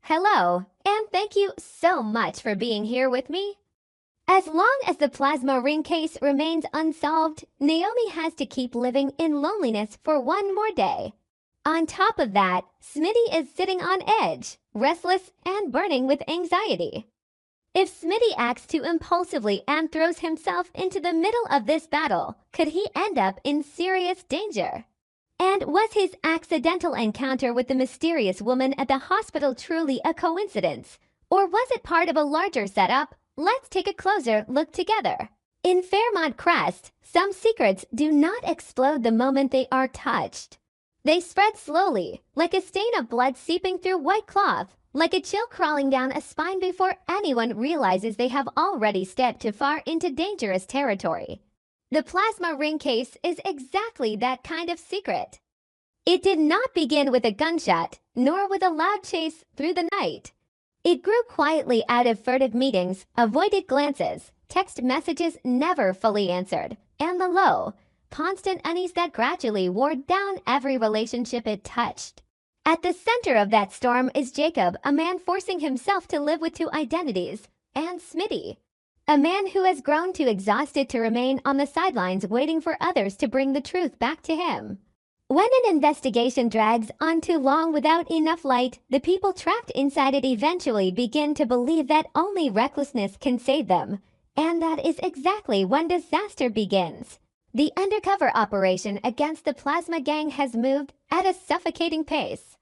Hello, and thank you so much for being here with me. As long as the plasma ring case remains unsolved, Naomi has to keep living in loneliness for one more day. On top of that, Smitty is sitting on edge, restless and burning with anxiety. If Smitty acts too impulsively and throws himself into the middle of this battle, could he end up in serious danger? And was his accidental encounter with the mysterious woman at the hospital truly a coincidence? Or was it part of a larger setup? Let's take a closer look together. In Fairmont Crest, some secrets do not explode the moment they are touched. They spread slowly, like a stain of blood seeping through white cloth, like a chill crawling down a spine before anyone realizes they have already stepped too far into dangerous territory. The plasma ring case is exactly that kind of secret. It did not begin with a gunshot, nor with a loud chase through the night. It grew quietly out of furtive meetings, avoided glances, text messages never fully answered, and the low, constant unease that gradually wore down every relationship it touched. At the center of that storm is Jacob, a man forcing himself to live with two identities, and Smitty, a man who has grown too exhausted to remain on the sidelines waiting for others to bring the truth back to him. When an investigation drags on too long without enough light, the people trapped inside it eventually begin to believe that only recklessness can save them. And that is exactly when disaster begins. The undercover operation against the Plasma Gang has moved at a suffocating pace.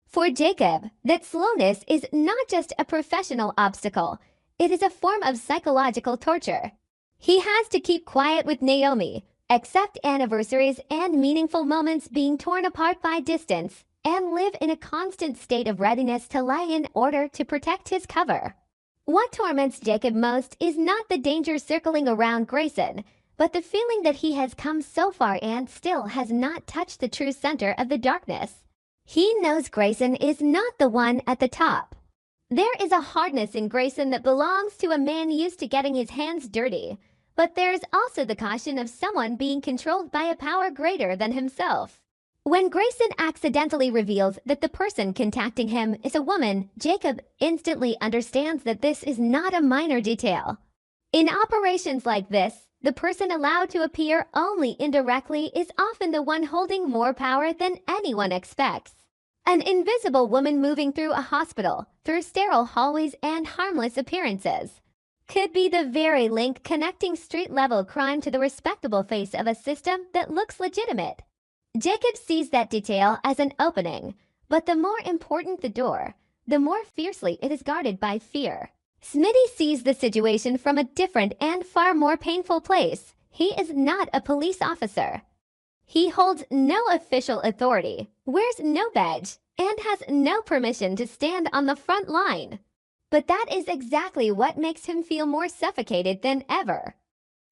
For Jacob, that slowness is not just a professional obstacle, it is a form of psychological torture. He has to keep quiet with Naomi, accept anniversaries and meaningful moments being torn apart by distance, and live in a constant state of readiness to lie in order to protect his cover. What torments Jacob most is not the danger circling around Grayson, but the feeling that he has come so far and still has not touched the true center of the darkness. He knows Grayson is not the one at the top. There is a hardness in Grayson that belongs to a man used to getting his hands dirty, but there is also the caution of someone being controlled by a power greater than himself. When Grayson accidentally reveals that the person contacting him is a woman, Jacob instantly understands that this is not a minor detail. In operations like this, the person allowed to appear only indirectly is often the one holding more power than anyone expects. An invisible woman moving through a hospital, through sterile hallways and harmless appearances, could be the very link connecting street-level crime to the respectable face of a system that looks legitimate. Jacob sees that detail as an opening, but the more important the door, the more fiercely it is guarded by fear. Smitty sees the situation from a different and far more painful place. He is not a police officer. He holds no official authority, wears no badge, and has no permission to stand on the front line. But that is exactly what makes him feel more suffocated than ever.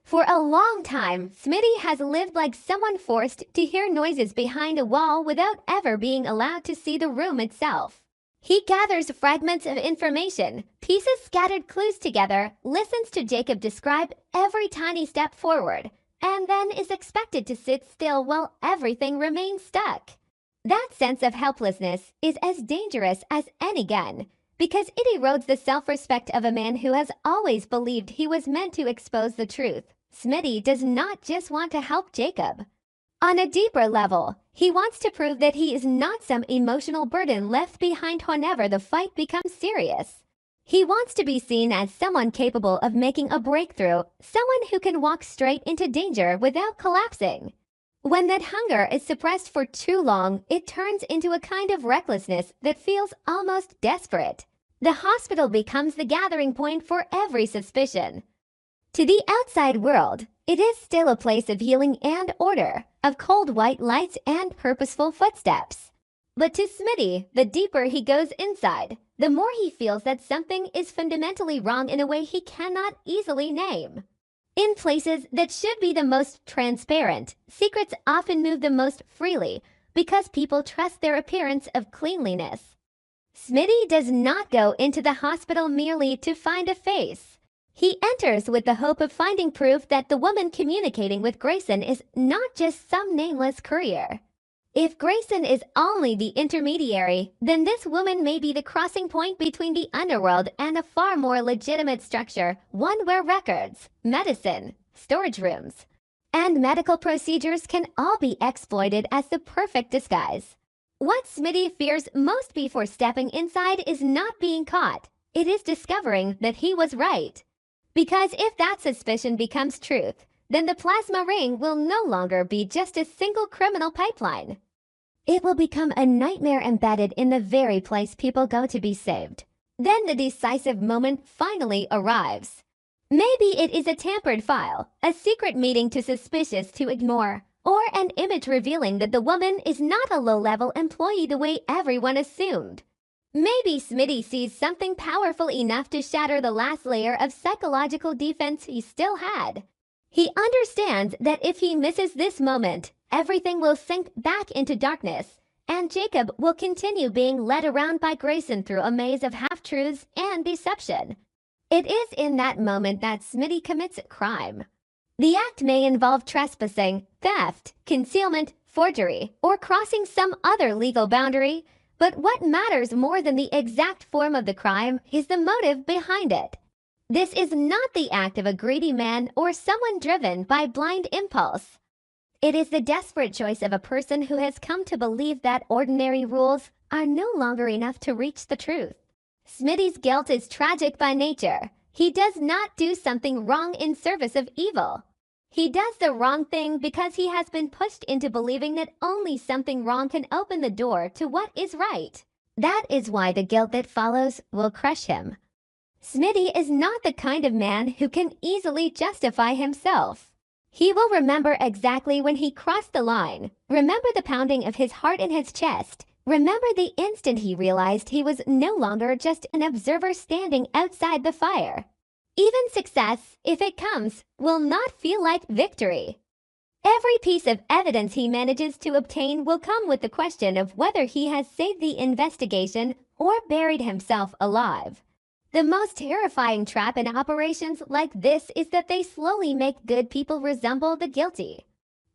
For a long time, Smitty has lived like someone forced to hear noises behind a wall without ever being allowed to see the room itself. He gathers fragments of information, pieces scattered clues together, listens to Jacob describe every tiny step forward, and then is expected to sit still while everything remains stuck. That sense of helplessness is as dangerous as any gun, because it erodes the self-respect of a man who has always believed he was meant to expose the truth. Smitty does not just want to help Jacob. On a deeper level, he wants to prove that he is not some emotional burden left behind whenever the fight becomes serious. He wants to be seen as someone capable of making a breakthrough, someone who can walk straight into danger without collapsing. When that hunger is suppressed for too long, it turns into a kind of recklessness that feels almost desperate. The hospital becomes the gathering point for every suspicion. To the outside world, it is still a place of healing and order, of cold white lights and purposeful footsteps. But to Smitty, the deeper he goes inside, the more he feels that something is fundamentally wrong in a way he cannot easily name. In places that should be the most transparent, secrets often move the most freely because people trust their appearance of cleanliness. Smitty does not go into the hospital merely to find a face. He enters with the hope of finding proof that the woman communicating with Grayson is not just some nameless courier. If Grayson is only the intermediary, then this woman may be the crossing point between the underworld and a far more legitimate structure, one where records, medicine, storage rooms, and medical procedures can all be exploited as the perfect disguise. What Smitty fears most before stepping inside is not being caught. It is discovering that he was right. Because if that suspicion becomes truth, then the plasma ring will no longer be just a single criminal pipeline. It will become a nightmare embedded in the very place people go to be saved. Then the decisive moment finally arrives. Maybe it is a tampered file, a secret meeting too suspicious to ignore, or an image revealing that the woman is not a low-level employee the way everyone assumed. Maybe Smitty sees something powerful enough to shatter the last layer of psychological defense he still had. He understands that if he misses this moment, everything will sink back into darkness, and Jacob will continue being led around by Grayson through a maze of half-truths and deception. It is in that moment that Smitty commits a crime. The act may involve trespassing, theft, concealment, forgery, or crossing some other legal boundary, but what matters more than the exact form of the crime is the motive behind it. This is not the act of a greedy man or someone driven by blind impulse. It is the desperate choice of a person who has come to believe that ordinary rules are no longer enough to reach the truth. Smitty's guilt is tragic by nature. He does not do something wrong in service of evil. He does the wrong thing because he has been pushed into believing that only something wrong can open the door to what is right. That is why the guilt that follows will crush him. Smitty is not the kind of man who can easily justify himself. He will remember exactly when he crossed the line, remember the pounding of his heart in his chest, remember the instant he realized he was no longer just an observer standing outside the fire. Even success, if it comes, will not feel like victory. Every piece of evidence he manages to obtain will come with the question of whether he has saved the investigation or buried himself alive. The most terrifying trap in operations like this is that they slowly make good people resemble the guilty.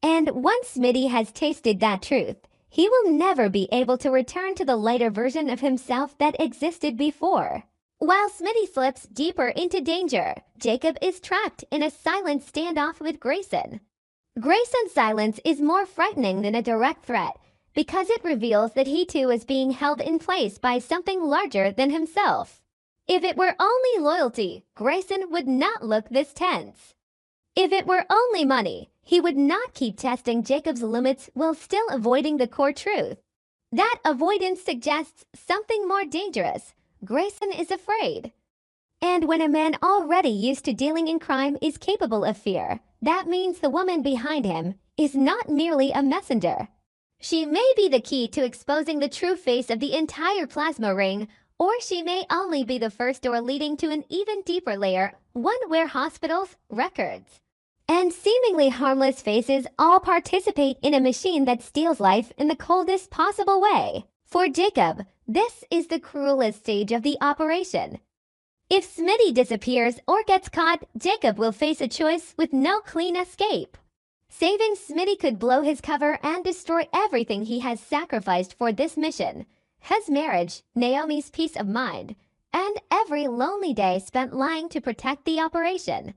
And once Smitty has tasted that truth, he will never be able to return to the lighter version of himself that existed before. While Smitty slips deeper into danger, Jacob is trapped in a silent standoff with Grayson. Grayson's silence is more frightening than a direct threat because it reveals that he too is being held in place by something larger than himself. If it were only loyalty, Grayson would not look this tense. If it were only money, he would not keep testing Jacob's limits while still avoiding the core truth. That avoidance suggests something more dangerous. Grayson is afraid. And when a man already used to dealing in crime is capable of fear, that means the woman behind him is not merely a messenger. She may be the key to exposing the true face of the entire plasma ring, or she may only be the first door leading to an even deeper layer, one where hospitals, records, and seemingly harmless faces all participate in a machine that steals life in the coldest possible way. For Jacob, this is the cruelest stage of the operation. If Smitty disappears or gets caught, Jacob will face a choice with no clean escape. Saving Smitty could blow his cover and destroy everything he has sacrificed for this mission. His marriage, Naomi's peace of mind, and every lonely day spent lying to protect the operation.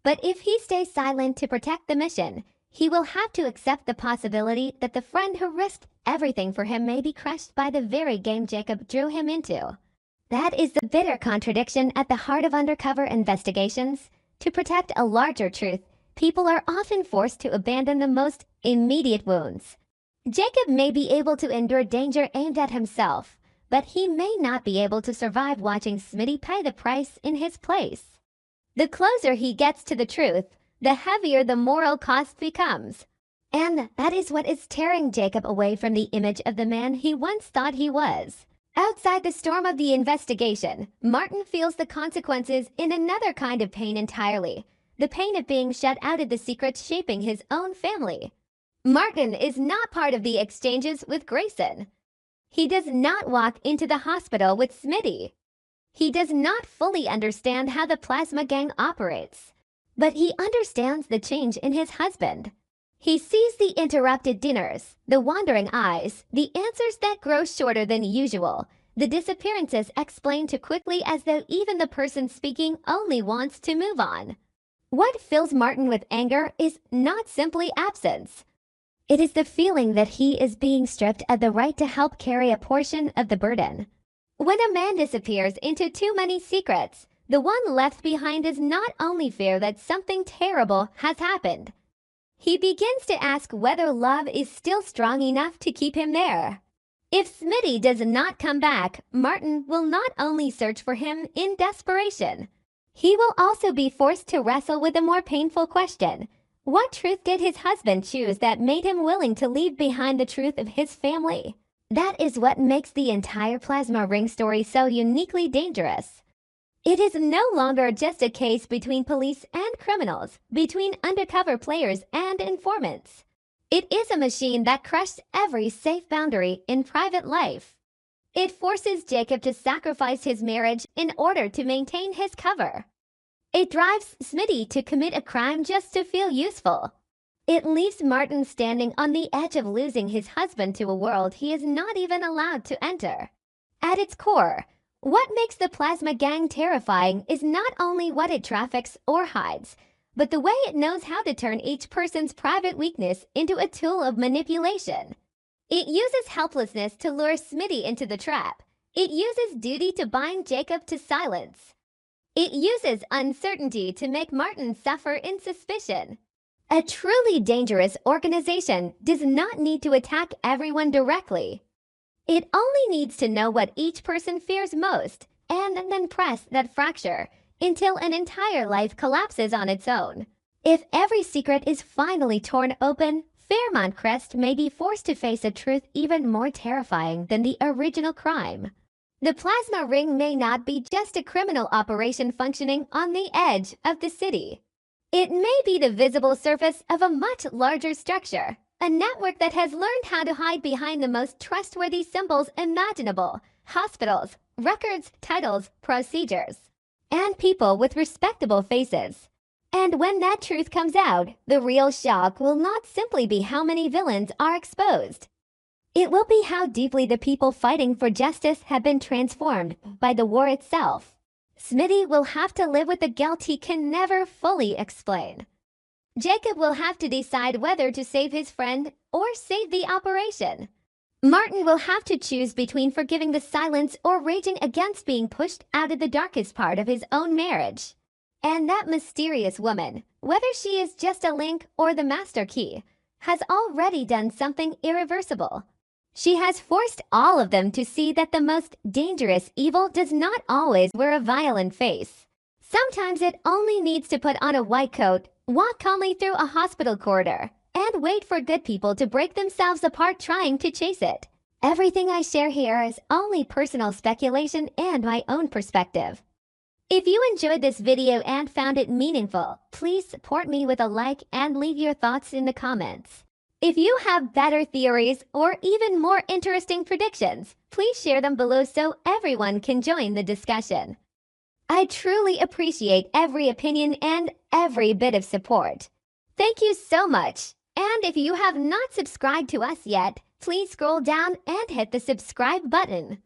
But if he stays silent to protect the mission, he will have to accept the possibility that the friend who risked everything for him may be crushed by the very game Jacob drew him into. That is the bitter contradiction at the heart of undercover investigations. To protect a larger truth, people are often forced to abandon the most immediate wounds. Jacob may be able to endure danger aimed at himself, but he may not be able to survive watching Smitty pay the price in his place. The closer he gets to the truth, the heavier the moral cost becomes. And that is what is tearing Jacob away from the image of the man he once thought he was. Outside the storm of the investigation, Martin feels the consequences in another kind of pain entirely, the pain of being shut out of the secrets shaping his own family. Martin is not part of the exchanges with Grayson. He does not walk into the hospital with Smitty. He does not fully understand how the plasma gang operates, but he understands the change in his husband. He sees the interrupted dinners, the wandering eyes, the answers that grow shorter than usual, the disappearances explained too quickly as though even the person speaking only wants to move on. What fills Martin with anger is not simply absence. It is the feeling that he is being stripped of the right to help carry a portion of the burden. When a man disappears into too many secrets, the one left behind is not only fear that something terrible has happened. He begins to ask whether love is still strong enough to keep him there. If Smitty does not come back, Martin will not only search for him in desperation. He will also be forced to wrestle with a more painful question. What truth did his husband choose that made him willing to leave behind the truth of his family? That is what makes the entire plasma ring story so uniquely dangerous. It is no longer just a case between police and criminals, between undercover players and informants. It is a machine that crushes every safe boundary in private life. It forces Jacob to sacrifice his marriage in order to maintain his cover. It drives Smitty to commit a crime just to feel useful. It leaves Martin standing on the edge of losing his husband to a world he is not even allowed to enter. At its core, what makes the plasma gang terrifying is not only what it traffics or hides, but the way it knows how to turn each person's private weakness into a tool of manipulation. It uses helplessness to lure Smitty into the trap. It uses duty to bind Jacob to silence. It uses uncertainty to make Martin suffer in suspicion. A truly dangerous organization does not need to attack everyone directly. It only needs to know what each person fears most and then press that fracture until an entire life collapses on its own. If every secret is finally torn open, Fairmont Crest may be forced to face a truth even more terrifying than the original crime. The plasma ring may not be just a criminal operation functioning on the edge of the city. It may be the visible surface of a much larger structure, a network that has learned how to hide behind the most trustworthy symbols imaginable: hospitals, records, titles, procedures, and people with respectable faces. And when that truth comes out, the real shock will not simply be how many villains are exposed. It will be how deeply the people fighting for justice have been transformed by the war itself. Smitty will have to live with the guilt he can never fully explain. Jacob will have to decide whether to save his friend or save the operation. Martin will have to choose between forgiving the silence or raging against being pushed out of the darkest part of his own marriage. And that mysterious woman, whether she is just a link or the master key, has already done something irreversible. She has forced all of them to see that the most dangerous evil does not always wear a violent face. Sometimes it only needs to put on a white coat, walk calmly through a hospital corridor, and wait for good people to break themselves apart trying to chase it. Everything I share here is only personal speculation and my own perspective. If you enjoyed this video and found it meaningful, please support me with a like and leave your thoughts in the comments. If you have better theories or even more interesting predictions, please share them below so everyone can join the discussion. I truly appreciate every opinion and every bit of support. Thank you so much. And if you have not subscribed to us yet, please scroll down and hit the subscribe button.